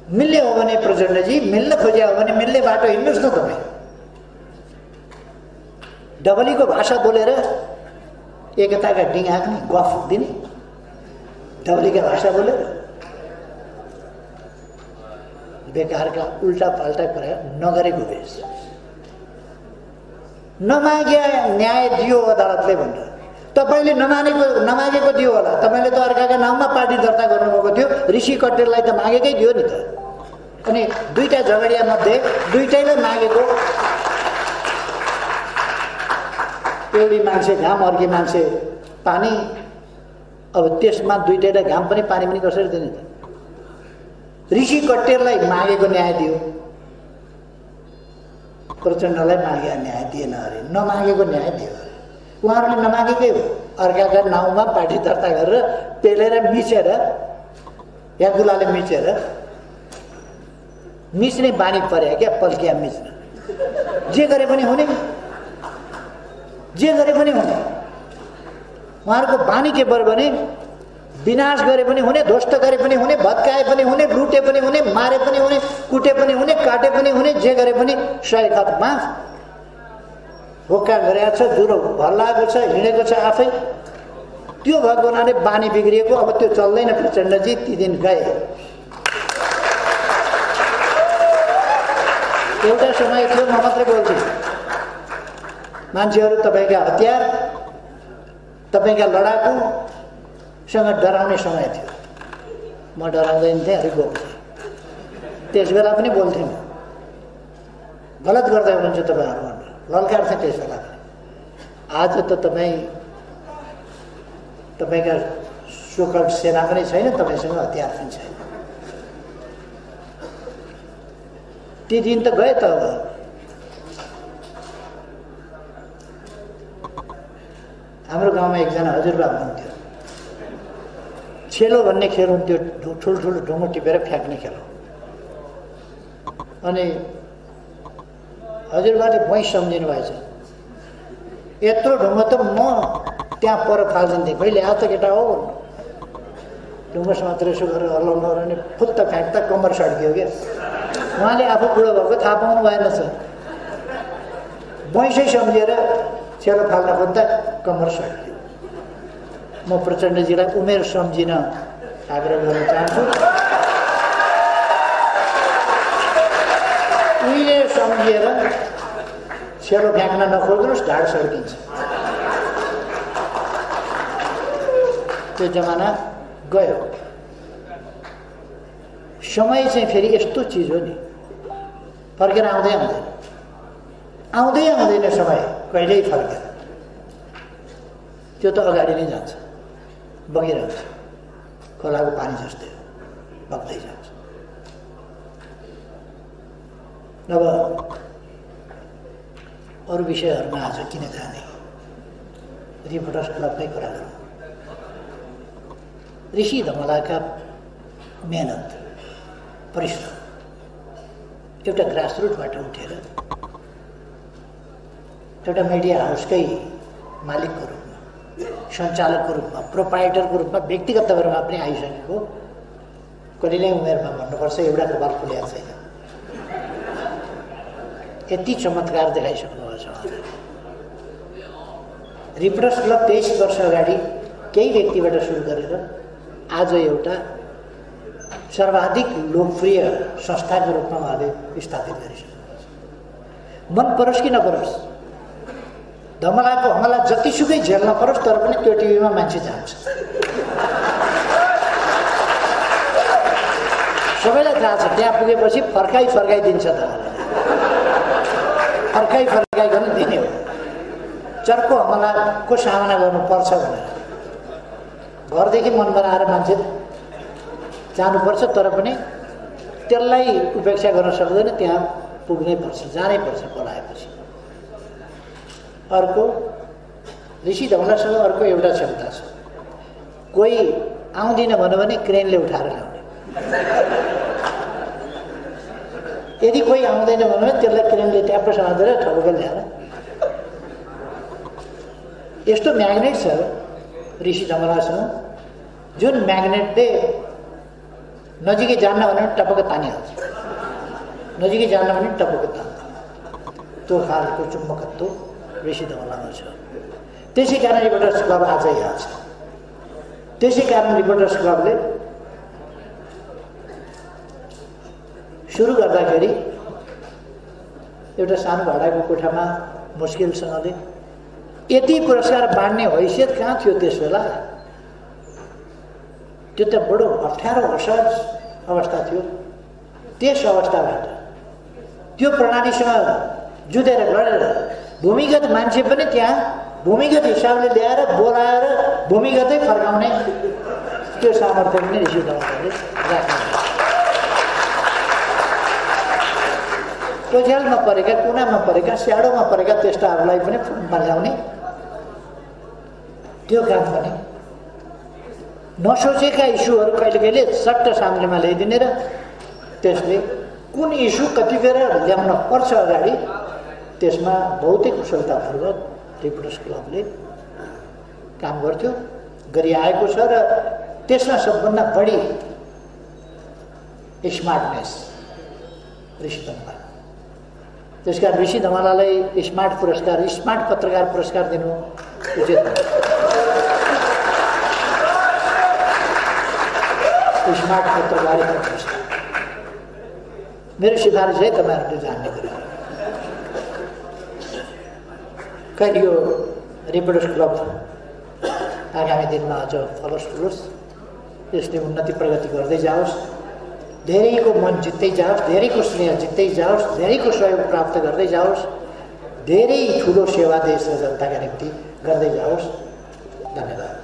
मिल्ने हो भने प्रचण्डजी मिल्न खोजे हो भने मिल्ने बाटो हिँड्नुहोस् न। तपाईँ डबलीको भाषा बोलेर एकताका डिङ हाँक्ने, गफ दिने, डबलीका भाषा बोलेर बेकारका उल्टा पाल्टा कुरा नगरेको बेस। नमागे न्याय दियो अदालतले भनेर तपाईँले नमागेको दियो होला। तपाईँले त अर्काका नाममा पार्टी दर्ता गर्नुभएको थियो। ऋषि कट्टेललाई त मागेकै दियो नि त। अनि दुईटा झगडिया मध्ये दुईटैले मागेको, एउटी मान्छे घाम अर्की मान्छे पानी। अब त्यसमा दुईटैलाई घाम पनि पानी पनि कसरी दिने त? ऋषि कट्टेललाई मागेको न्याय दियो, प्रचण्डलाई मागेको न्याय दिएन अरे, नमागेको न्याय दियो अरे। उहाँहरूले नमागेकै हो। अर्काका नाउँमा पार्टी दर्ता गरेर पेलेर मिचेर या गुलाले मिचेर मिच्ने बानी परे क्या, पल्किया मिच्न। जे गरे पनि हुने, जे गरे पनि हुने। उहाँहरूको बानी के पर्यो भने विनाश गरे पनि हुने, ध्वस्त गरे पनि हुने, भत्काए पनि हुने, लुटे पनि हुने, मारे पनि हुने, कुटे पनि हुने, काटे पनि हुने, जे गरे पनि 100 खतमा। होक्का गरेको छ, ज्वरो भल्लाएको छ, हिँडेको छ आफै। त्यो भएको हुनाले बानी बिग्रिएको। अब त्यो चल्दैन प्रचण्डजी, ती दिन गए। एउटा समय थियो, म मात्रै बोल्छु, मान्छेहरू तपाईँका हतियार, तपाईँका लडाकुसँग डराउने समय थियो। म डराउँदैन थिएँ, अलिक बोल्थेँ। त्यस बेला पनि बोल्थेँ, म गलत गर्दै हुनुहुन्छ तपाईँहरू भनेर ललकार्थेँ त्यस बेला पनि। आज त तपाईँका सोकल सेना पनि छैन, तपाईँसँग हतियार पनि छैन। ती दिन त गए त। अब हाम्रो गाउँमा एकजना हजुरबा हुनुहुन्थ्यो। छेलो भन्ने खेल हुन्थ्यो, ठुल्ठुलो ढुङ्गो टिपेर फ्याँक्ने खेल हो। अनि हजुरबाले भैँस सम्झिनु भएछ। यत्रो ढुङ्गो त म त्यहाँ पर फालिदिन्थेँ, कहिले आऊ त केटा हो। ढुङ्गो मात्र यसो गरेर हल्लाउनु भने फुत्त फ्याँक्दा कम्मर सड्कियो क्या। उहाँले आफू बुढो भएको थाहा पाउनु भएन छ। भैँसै सम्झिएर छेलो फाल्न खोज्दा कम्मर सड्कियो। म प्रचण्डजीलाई उमेर सम्झिन आग्रह गर्न चाहन्छु। उहिले सम्झिएर छेलो फ्याँक्न नखोज्नुहोस्, ढाड सड्किन्छ। त्यो जमाना गयो। समय चाहिँ फेरि यस्तो चिज हो नि, फर्केर आउँदै आउँदैन, आउँदै आउँदैन समय कहिल्यै फर्केर। त्यो त अगाडि नै जान्छ, बगिरहन्छ, खोलाको पानी जस्तै बग्दै जान्छ। अब अरू विषयहरूमा आज किन जाने, रिपोर्टर्स क्लबकै कुरा गरौँ। ऋषि धमलाका मेहनत, परिश्रम एउटा ग्रासरुटबाट उठेर एउटा मिडिया हाउसकै मालिकको रूपमा, सञ्चालकको रूपमा, प्रोप्राइटरको रूपमा, व्यक्तिगत तवरमा पनि आइसकेको। कहिल्यै उमेरमा भन्नुपर्छ एउटा कपाल खुलेको छैन। यति चमत्कार देखाइसक्नुभएको छ। रिपोर्टर्स क्लब 23 वर्ष अगाडि केही व्यक्तिबाट सुरु गरेर आज एउटा सर्वाधिक लोकप्रिय संस्थाको रूपमा उहाँले स्थापित गरिसक्नुहुन्छ। मन परोस् कि नपरोस्, धमलाको हमला जतिसुकै झेल्न परोस्, तर पनि त्यो टिभीमा मान्छे जान्छ। सबैलाई थाहा छ त्यहाँ पुगेपछि फर्काइदिन्छ धमला, फर्काइकन दिने हो। चर्को हमलाको सामना गर्नुपर्छ भनेर घरदेखि मन बनाएर मान्छे जानुपर्छ, तर पनि त्यसलाई उपेक्षा गर्न सक्दैन, त्यहाँ पुग्नै पर्छ, जानै पर्छ पलाएपछि। अर्को ऋषि धमलासँग अर्को एउटा क्षमता छ, कोही आउँदिन भन्यो भने क्रेनले उठाएर ल्याउने। यदि कोही आउँदैन भन्यो भने त्यसलाई क्रेनले ट्याप्प समातेर ठगुक ल्याएर, यस्तो म्याग्नेट छ ऋषि धमलासँग, जुन म्याग्नेटले नजिकै जान्न भने टपक्क तानिहाल्छ, नजिकै जान्न भने टपक्क तान्छ। त्यो खालको चुम्बकत्व ऋषि धमलामा छ। त्यसै कारण रिपोर्टर्स क्लब आज यहाँ छ। त्यसै कारण रिपोर्टर्स क्लबले सुरु गर्दाखेरि एउटा सानो भाडाको कोठामा मुस्किलसँगले यति पुरस्कार बाँड्ने हैसियत कहाँ थियो त्यस बेला। त्यो त बडो अप्ठ्यारो असहज अवस्था थियो। त्यस अवस्थाबाट त्यो प्रणालीसँग जुधेर लडेर भूमिगत मान्छे पनि त्यहाँ भूमिगत हिसाबले ल्याएर बोलाएर भूमिगतै फर्काउने त्यो सामर्थ्य पनि ऋषि धमलाले राख्नु। ओझेलमा परेका, कुनामा परेका, स्याडोमा परेका त्यस्ताहरूलाई पनि फुटमा ल्याउने त्यो काम पनि नसोचेका इस्युहरू कहिले कहिले सट्ट सामनेमा ल्याइदिने र त्यसले कुन इस्यु कतिखेर ल्याउन पर्छ अगाडि त्यसमा बहुतै कुशलतापूर्वक रिपोर्टर्स क्लबले काम गर्थ्यो, गरिआएको छ र त्यसमा सबभन्दा बढी स्मार्टनेस ऋषि धमला। त्यसकारण ऋषि धमलालाई स्मार्ट पुरस्कार, स्मार्ट पत्रकार पुरस्कार दिनु उचित हो। स्मार्ट पत्रकारिता पुरस्कार मेरो सिफारिस है तपाईँहरूले जान्ने कुरा। कहिले यो रिपोर्टर्स क्लब आगामी दिनमा अझ फलोस् फुलोस्, यसले उन्नति प्रगति गर्दै जाओस्, धेरैको मन जित्दै जाओस्, धेरैको स्नेह जित्दै जाओस्, धेरैको सहयोग प्राप्त गर्दै जाओस्, धेरै ठुलो सेवा देश र जनताका निम्ति गर्दै जाओस्। धन्यवाद।